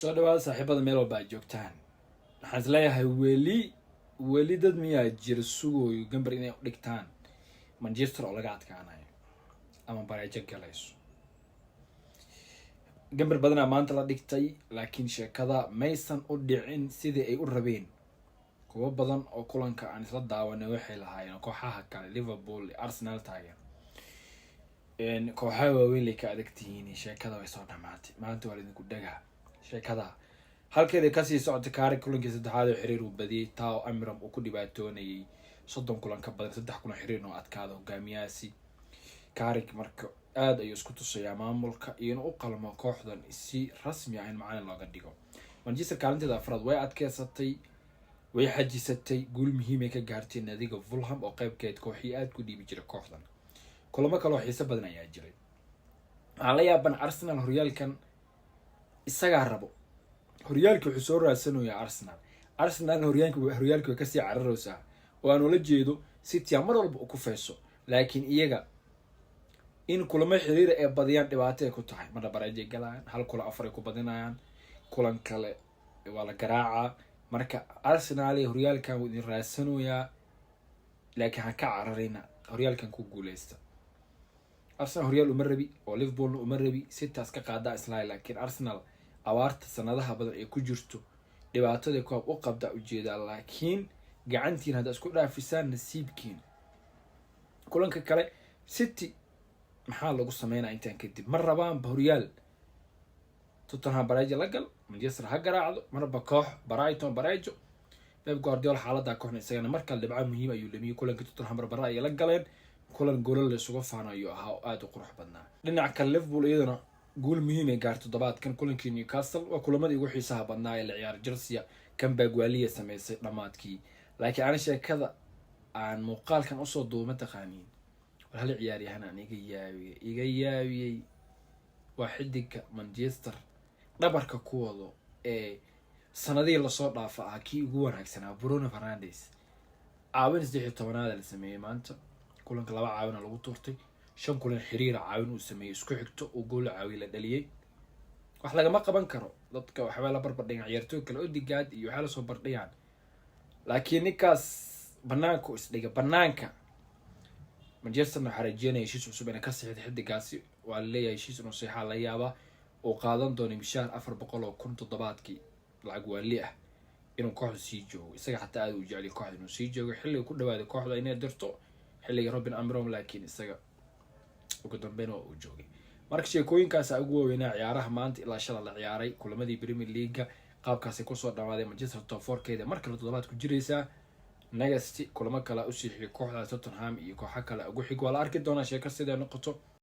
soo dhawaada saaxiibada meel walba ay joogtaan. waxaan isleeyahay weli dad miyaa jira sugooyo gambar inay u dhigtaan Manchester oo laga adkaanayo ama Bareejo galayso. gambar badanaa maanta la dhigtay laakiin sheekada maysan u dhicin sidii ay u rabeen. kuwa badan oo kulanka aan isla daawanay waxay lahaayeen kooxaha kale Liverpool iyo Arsenal taageer kooxaha waaweyn lay ka adagtihiin. sheekada way soo dhamaatay maanta waa idinku dhagaa sheekada halkeeda kasii socotay kaari kulankii saddexaad oo xiriir uu badiyay taa oo Amiram uu ku dhibaatoonayay 30 kulan ka badan 3 kulan xiriir oo adkaado hogaamiyaasi kaari marka aad ayuu isku tusayaa maamulka iyo inuu u qalmo kooxdan si rasmi ah in macaan looga dhigo. Manchester kaalinteeda afraad way adkeysatay way xajisatay guul muhiim ah ka gaartay naadiga Fulham oo qaybkeed kooxii aad ku dhiibi jiray kooxdan. kulamo kale oo xiiso badan ayaa jiray. waxaa la yaaban Arsenal horyaalkan isaga rabo horyaalka wuxuu soo raadsanayaa Arsenal horyaalka way ka sii cararaysaa oo aan ula jeedo City mar walba ku feeso laakiin iyaga in kulamo xiriir ay badiyaan dhibaato ay ku tahay marna Bareejo galaan hal kulan afar ay ku badinayaan kulan kale waa la garaaca marka Arsenal horyaalkan wuu idin raadsanayaa laakiin ha ka cararina horyaalkan ku guuleysta. Arsenal horyaal uma rabi oo Liverpool uma rabi City ka qaada isla laakiin Arsenal abaarta sanadaha badan ee ku jirto dhibaatada koob u qabda ujeeda laakiin gacantiin hada isku dhaafisaan nasiibkiin. kulanka kale City maxaa lagu sameeynaa intaan kadib mar rabaan horyaal Tottenham Bareejo la gal Manchester ha garaacdo marba koox Brighton Bareejo Pep Guardiola xaaladda kooxna isagana marka dhibco muhiim ayuu leeyahay kulanka Tottenham barbara ay la galeen kulan gool la isugu faanayo aad u qurux badnaa. dhinaca kale Liverpool iyadana guul muhiim ay gaarto todobaadkan kulankii Newcastle waa kulamadii ugu xiisaha badnaa ee la ciyaar Chelsea comeback waliya sameysay dhamaadkii laakiin aan sheekada aan muuqaalkan u soo duubay taqaaniin hal ciyaaryahan aan iga yaabiyay waa xidiga Manchester dhabarka ku wado ee sanadii la soo dhaafay kii ugu wanaagsanaa Bruno Fernandes caawin 13aad la sameeyay maanta kulanka laba caawin lagu tuurtay 5 kulan xiriir caawin uu sameeyay isku xigto oo gool caawin la dhaliyay wax laga ma qaban karo dadka waxa la barbar dhigay ciyaartooy kale Odegaard iyo waxa la soo bardhiyaan laakiin ninkaas banaanka isdhiga banaanka Manchester waxa rajeynaya heshiis cusub inay ka saxiixdo xidigaasi waa leeyahay heshiis inuu saxiixa la yaaba oo qaadan doono mishaar 400,000 toddobaadkii lacag wali ah inuu kooxda sii joogo isaga xataa aad u jecel kooxda inuu sii joogo xilliga ku dhawaada kooxda inay dirto xilliga Robin Amiram laakiin isaga ugu dambeyn oo uu joogay. marka sheekooyinkaas ugu waaweynaa ciyaaraha maanta ilaa shalay la ciyaaray kulamadii Premier League qaabkaas ku soo dhawaaday Manchester top 4keeda marka la toddobaad ku jireysa nagasti kulamo kala u siixay kooxda Tottenham iyo kooxo kale ugu xig waa la arki doonaa sheeko sidee noqoto.